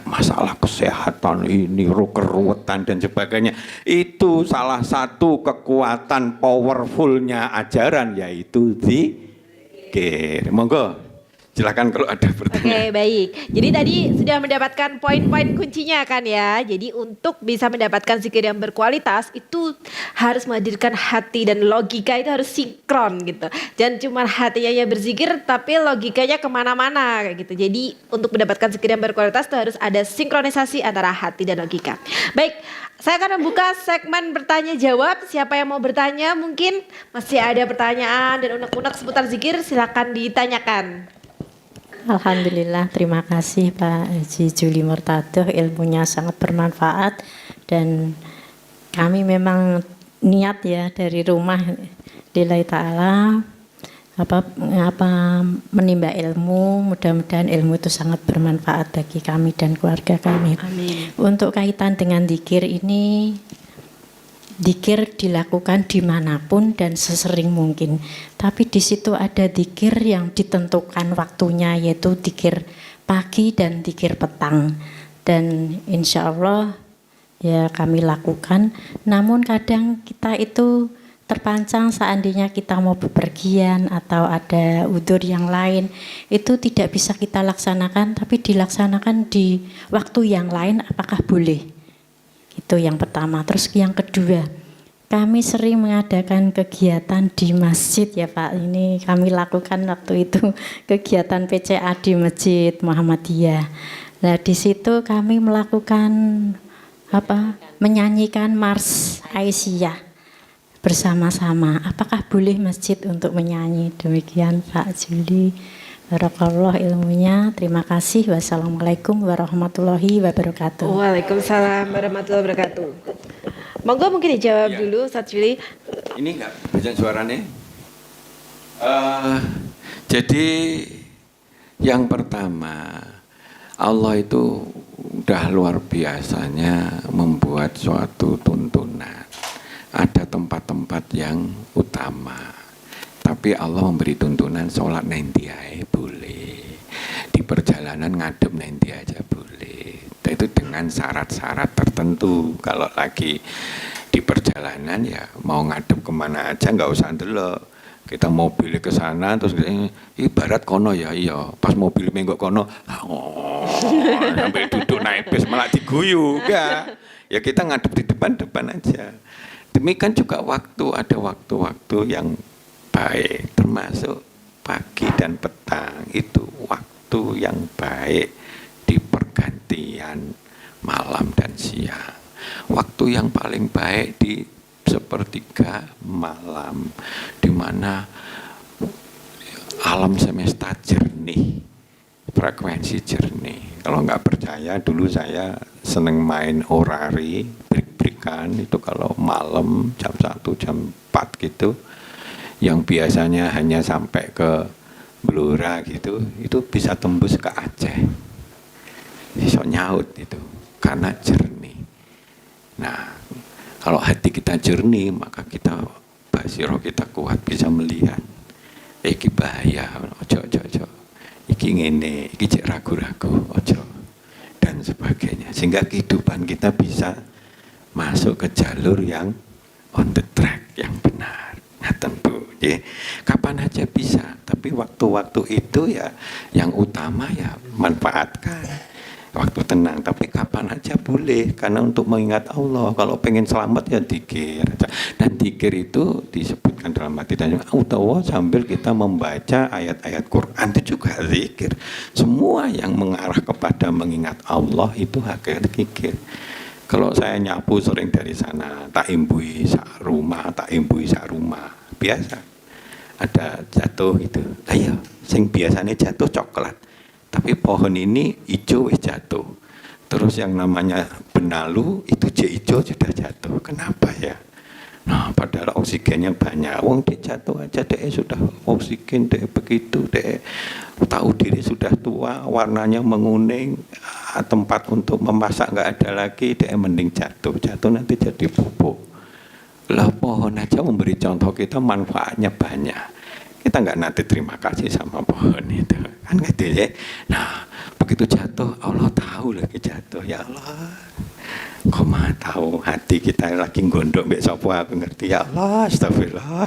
masalah kesehatan ini, keruwetan dan sebagainya. Itu salah satu kekuatan powerfulnya ajaran, yaitu zikir. Monggo. Silakan kalau ada pertanyaan. Oke, baik. Jadi tadi sudah mendapatkan poin-poin kuncinya kan ya. Jadi untuk bisa mendapatkan zikir yang berkualitas itu harus menghadirkan hati dan logika itu harus sinkron gitu. Jangan cuma hatinya yang berzikir tapi logikanya kemana-mana kayak gitu. Jadi untuk mendapatkan zikir yang berkualitas itu harus ada sinkronisasi antara hati dan logika. Baik, saya akan membuka segmen bertanya jawab. Siapa yang mau bertanya mungkin masih ada pertanyaan dan unek-unek seputar zikir, silakan ditanyakan. Alhamdulillah, terima kasih Pak Haji Juli Murtadoh, ilmunya sangat bermanfaat dan kami memang niat ya dari rumah lillahi ta'ala menimba ilmu, mudah-mudahan ilmu itu sangat bermanfaat bagi kami dan keluarga kami. Amin. Untuk kaitan dengan dzikir ini, dzikir dilakukan dimanapun dan sesering mungkin. Tapi di situ ada dzikir yang ditentukan waktunya, yaitu dzikir pagi dan dzikir petang. Dan insya Allah ya kami lakukan. Namun kadang kita itu terpancang seandainya kita mau bepergian atau ada udzur yang lain, itu tidak bisa kita laksanakan, tapi dilaksanakan di waktu yang lain, apakah boleh? Itu yang pertama. Terus yang kedua, kami sering mengadakan kegiatan di masjid ya Pak. Ini kami lakukan waktu itu kegiatan PCA di Masjid Muhammadiyah. Nah di situ kami melakukan menyanyikan Mars Aisyah bersama-sama. Apakah boleh masjid untuk menyanyi? Demikian Pak Juli. Barakallah ilmunya. Terima kasih. Wassalamualaikum warahmatullahi wabarakatuh. Waalaikumsalam warahmatullahi wabarakatuh. Monggo mungkin dijawab Ya. dulu Ustaz Juli. Ini enggak baca suaranya? Jadi yang pertama, Allah itu udah luar biasanya membuat suatu tuntunan. Ada tempat-tempat yang utama. Tapi Allah memberi tuntunan sholat nanti aja boleh. Di perjalanan ngadep nanti aja boleh. Itu dengan syarat-syarat tertentu. Kalau lagi di perjalanan ya mau ngadep kemana aja nggak usah delok. Kita mobil ke sana terus ibarat kono ya iya. Pas mobil menggok kono, sampai duduk naik bis malah diguyu. Enggak. Ya kita ngadep di depan-depan aja. Demikian juga ada waktu-waktu yang baik, termasuk pagi dan petang, itu waktu yang baik di pergantian malam dan siang. Waktu yang paling baik di sepertiga malam, di mana alam semesta jernih, frekuensi jernih. Kalau nggak percaya, dulu saya seneng main orari, break-breakan, itu kalau malam jam 1, jam 4 gitu, yang biasanya hanya sampai ke Blora gitu, itu bisa tembus ke Aceh. Bisa nyaut itu, karena jernih. Nah, kalau hati kita jernih, maka kita basiro kita kuat, bisa melihat. Iki bahaya, ojo. Iki ngene, iki cek ragu-ragu, ojo. Dan sebagainya. Sehingga kehidupan kita bisa masuk ke jalur yang on the track, yang benar. Nah tentu, ya, kapan aja bisa. Tapi waktu-waktu itu ya, yang utama ya manfaatkan. Waktu tenang, tapi kapan aja boleh. Karena untuk mengingat Allah, kalau pengen selamat ya dzikir. Dan dzikir itu disebutkan niatkan dalam hati dan utawa sambil kita membaca ayat-ayat Quran itu juga zikir. Semua yang mengarah kepada mengingat Allah itu hakikat zikir. Kalau saya nyapu sering dari sana, tak imbui sak rumah, biasa. Ada jatuh gitu. Ayo, sing biasanya jatuh coklat. Tapi pohon ini hijau wis jatuh. Terus yang namanya benalu itu hijau sudah jatuh. Kenapa ya? Nah, padahal oksigennya banyak. Wong dia jatuh aja deh sudah oksigen deh begitu deh. Tahu diri sudah tua, warnanya menguning, tempat untuk memasak nggak ada lagi, deh mending jatuh nanti jadi pupuk. Lah pohon aja memberi contoh kita manfaatnya banyak. Kita nggak nanti terima kasih sama pohon itu, kan gitu ya. Nah, begitu jatuh, Allah tahu lagi jatuh, ya Allah. Kok mah tahu hati kita lagi gondok mbek sapa aku ngerti, ya Allah, astagfirullah,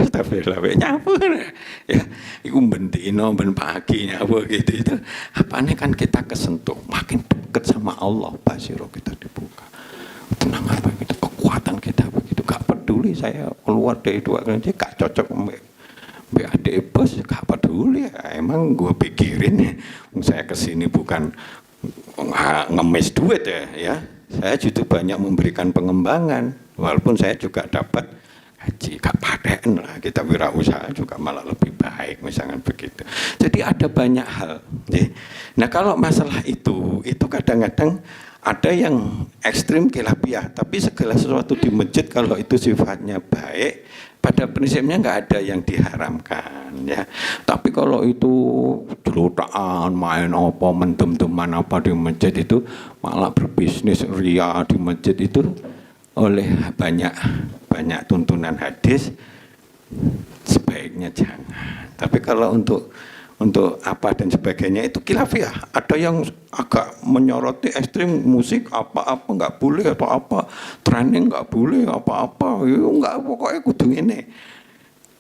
mbek nyapu. Ya, iku bendino ben pagi nyapu gitu itu. Apane kan kita kesentuh, makin dekat sama Allah, basiro kita dibuka. Tenang apa gitu, kekuatan kita begitu, gak peduli saya keluar dari dua aja gak cocok mbak adik bos, gak peduli ya. Emang gue pikirin saya kesini bukan ngemis duit ya. Saya justru banyak memberikan pengembangan, walaupun saya juga dapat gaji, gak paten lah, kita wirausaha juga malah lebih baik misalnya begitu. Jadi ada banyak hal ya. Nah kalau masalah itu kadang-kadang ada yang ekstrim khilafiyah, tapi segala sesuatu di masjid kalau itu sifatnya baik, pada prinsipnya nggak ada yang diharamkan ya. Tapi kalau itu celutaan, main apa, mendem-deman apa di masjid itu malah berbisnis ria di masjid itu oleh banyak tuntunan hadis sebaiknya jangan. Tapi kalau untuk apa dan sebagainya itu khilafiyah. Ada yang agak menyoroti ekstrim musik apa-apa nggak boleh atau apa, training nggak boleh apa-apa, nggak pokoknya kudu ini.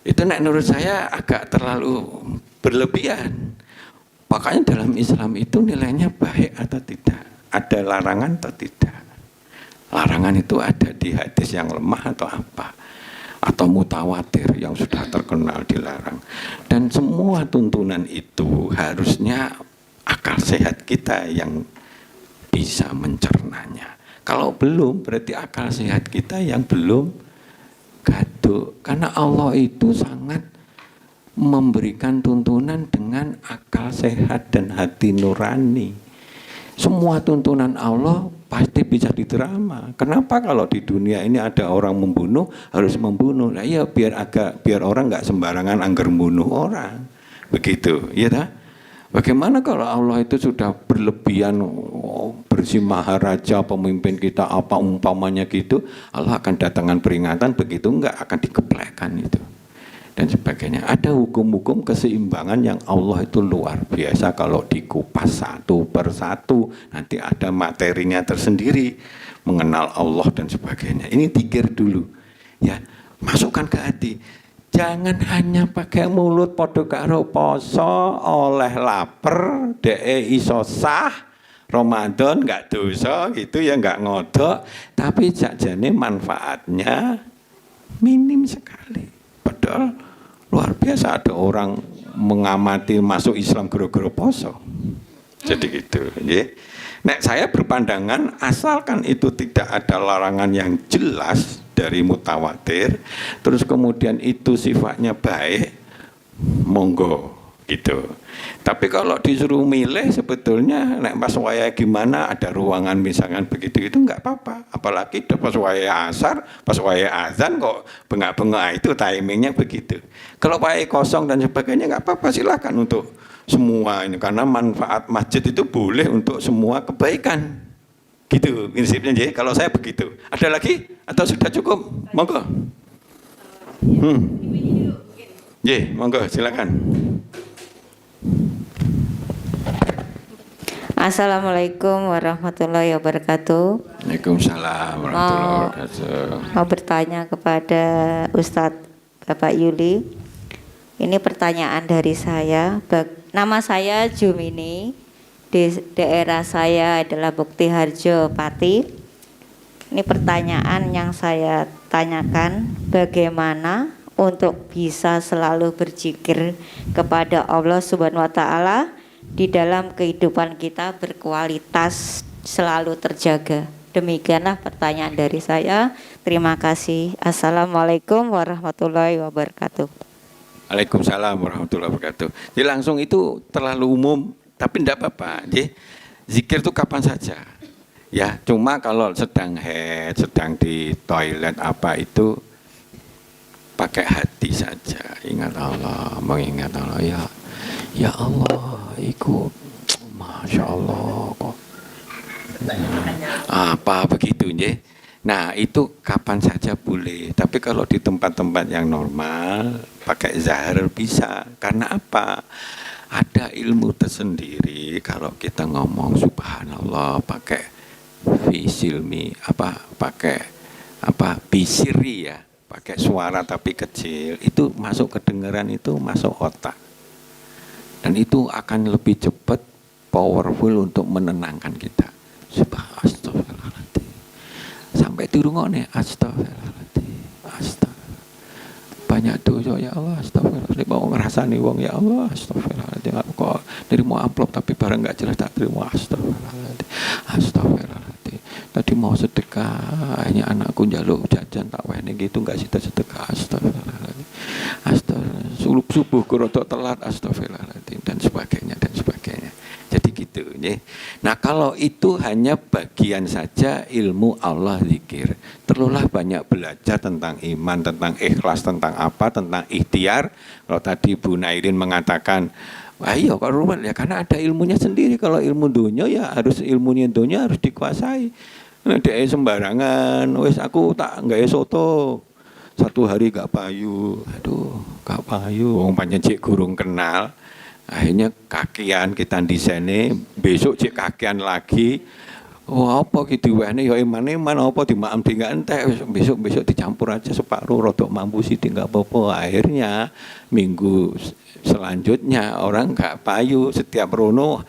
Itu menurut saya agak terlalu berlebihan. Makanya dalam Islam itu nilainya baik atau tidak, ada larangan atau tidak. Larangan itu ada di hadis yang lemah atau apa, atau mutawatir yang sudah terkenal dilarang. Dan semua tuntunan itu harusnya akal sehat kita yang bisa mencernanya. Kalau belum, berarti akal sehat kita yang belum gaduh. Karena Allah itu sangat memberikan tuntunan dengan akal sehat dan hati nurani. Semua tuntunan Allah pasti bisa diterima. Kenapa kalau di dunia ini ada orang membunuh harus membunuh? Nah iya biar orang nggak sembarangan anggar membunuh orang. Begitu, ya dah. Bagaimana kalau Allah itu sudah berlebihan bersih maharaja pemimpin kita apa umpamanya gitu, Allah akan datangkan peringatan begitu enggak akan dikeplekkan itu. Dan sebagainya. Ada hukum-hukum keseimbangan yang Allah itu luar biasa kalau dikupas satu persatu. Nanti ada materinya tersendiri. Mengenal Allah dan sebagainya. Ini tikir dulu. Ya, masukkan ke hati. Jangan hanya pakai mulut podo karo poso oleh lapar, iso sah, Ramadan enggak dosa gitu ya enggak ngodok. Tapi sakjane manfaatnya minim sekali. Padahal luar biasa ada orang mengamati masuk Islam gara-gara poso. Jadi gitu, ya. Nah, saya berpandangan asalkan itu tidak ada larangan yang jelas dari mutawatir, terus kemudian itu sifatnya baik, monggo gitu. Tapi kalau disuruh milih sebetulnya nek pas waya gimana ada ruangan misalkan begitu itu enggak apa-apa. Apalagi pas waya asar, pas waya azan kok bengak-bengak itu timingnya begitu. Kalau waya kosong dan sebagainya enggak apa-apa, silakan untuk semua ini karena manfaat masjid itu boleh untuk semua kebaikan. Gitu prinsipnya jadi kalau saya begitu. Ada lagi atau sudah cukup? Monggo. Monggo silakan. Assalamualaikum warahmatullahi wabarakatuh. Waalaikumsalam warahmatullahi wabarakatuh. Mau bertanya kepada Ustadz Bapak Yuli. Ini pertanyaan dari saya. Nama saya Jumini. Di daerah saya adalah Bukti Harjo Pati. Ini pertanyaan yang saya tanyakan, bagaimana untuk bisa selalu berzikir kepada Allah Subhanahu wa taala di dalam kehidupan kita berkualitas selalu terjaga. Demikianlah pertanyaan dari saya. Terima kasih. Assalamualaikum warahmatullahi wabarakatuh. Waalaikumsalam warahmatullahi wabarakatuh. Jadi langsung itu terlalu umum, tapi tidak apa-apa. Jadi zikir itu kapan saja. Ya, cuma kalau sedang head, sedang di toilet apa itu pakai hati saja. Ingat Allah, mengingat Allah. Ya Allah, ikut. Masya Allah kok. Apa begitu ya? Nah itu kapan saja boleh. Tapi kalau di tempat-tempat yang normal pakai zahir bisa. Karena apa? Ada ilmu tersendiri kalau kita ngomong subhanallah pakai fisilmi bisiri ya, pakai suara tapi kecil, itu masuk kedengaran, itu masuk otak. Dan itu akan lebih cepat powerful untuk menenangkan kita. Astagfirullahaladzim. Sampai dirungokne astagfirullahaladzim. Banyak dosa ya Allah, astagfirullahaladzim. Mau ngerasani wong ya Allah, astagfirullahaladzim. Aku kok nerima amplop tapi barang enggak jelas tak terima, astagfirullahaladzim. Astagfirullahaladzim. Tadi mau sedekah, hanya anakku njaluk jajan tak wene gitu enggak sedekah, astagfirullahaladzim. Astagfirullah. Subuh kurotok telat, astagfirullahaladzim, dan sebagainya dan sebagainya. Jadi gitu ya. Nah kalau itu hanya bagian saja ilmu Allah zikir. Terlalulah banyak belajar tentang iman, tentang ikhlas, tentang apa, tentang ikhtiar. Kalau tadi Bu Nairin mengatakan, ayo kalau rumah ya karena ada ilmunya sendiri. Kalau ilmu dunia ya harus ilmunya dunia harus dikuasai. Nah, dia sembarangan, wes aku tak nggak soto. Satu hari gak payu, aduh gak payu, wong pancen cek gurung kenal. Akhirnya kakian kita di sini, besok cek kakian lagi. Wah apa gitu wene ya iman apa dimaam di enggak entek, besok dicampur aja separuh rodok mampu sih enggak apa-apa. Akhirnya minggu selanjutnya orang gak payu, setiap rono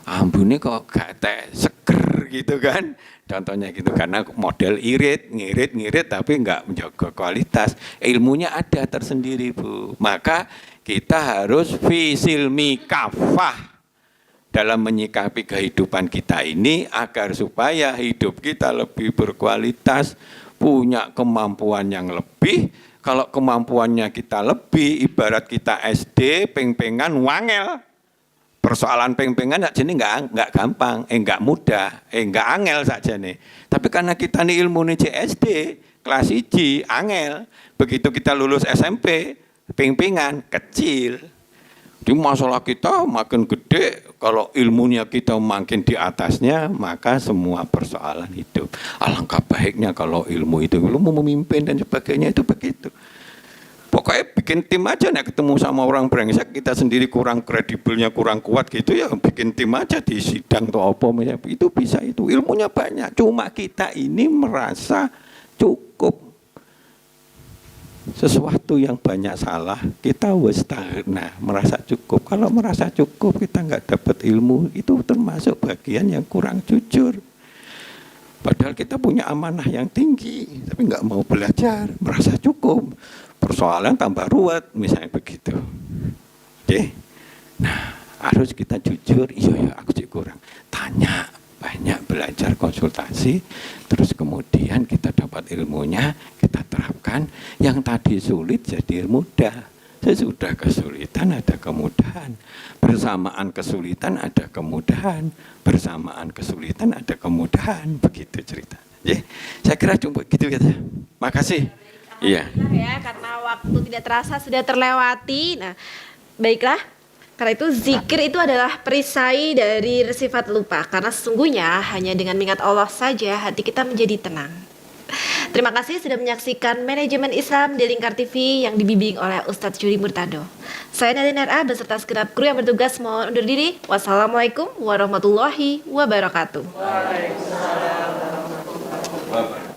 ambune kok gak seger gitu kan. Contohnya gitu, karena model ngirit tapi enggak menjaga kualitas. Ilmunya ada tersendiri Bu. Maka kita harus fisilmi kafah dalam menyikapi kehidupan kita ini agar supaya hidup kita lebih berkualitas, punya kemampuan yang lebih. Kalau kemampuannya kita lebih, ibarat kita SD, peng-pengan wangel. Persoalan peng-pengan saja ini enggak gampang, enggak mudah, enggak angel saja nih. Tapi karena kita nih ilmu nih SD, kelas 1, angel. Begitu kita lulus SMP, peng-pengan, kecil. Jadi masalah kita makin gede, kalau ilmunya kita makin di atasnya, maka semua persoalan hidup. Alangkah baiknya kalau ilmu memimpin dan sebagainya itu begitu. Pokoknya bikin tim aja, nih ketemu sama orang brengsek, kita sendiri kurang kredibelnya, kurang kuat gitu ya, bikin tim aja di sidang atau apa, itu bisa itu. Ilmunya banyak, cuma kita ini merasa cukup. Sesuatu yang banyak salah, kita wastagna, merasa cukup. Kalau merasa cukup, kita nggak dapat ilmu, itu termasuk bagian yang kurang jujur. Padahal kita punya amanah yang tinggi, tapi nggak mau belajar, merasa cukup. Persoalan tambah ruwet, misalnya begitu. Oke, nah harus kita jujur, iya aku cek kurang. Tanya, banyak belajar konsultasi, terus kemudian kita dapat ilmunya, kita terapkan. Yang tadi sulit jadi mudah. Sesudah kesulitan ada kemudahan. Bersamaan kesulitan ada kemudahan. Bersamaan kesulitan ada kemudahan. Begitu cerita. Ya, saya kira cuma gitu ya. Makasih. Iya. Ya, karena waktu tidak terasa sudah terlewati. Nah, baiklah. Karena itu zikir itu adalah perisai dari sifat lupa. Karena sesungguhnya hanya dengan mengingat Allah saja hati kita menjadi tenang. Terima kasih sudah menyaksikan Manajemen Islam di Lingkar TV yang dibimbing oleh Ustadz Juri Murtado. Saya Nadine RA beserta segenap kru yang bertugas mohon undur diri. Wassalamualaikum warahmatullahi wabarakatuh. Waalaikumsalam warahmatullahi wabarakatuh.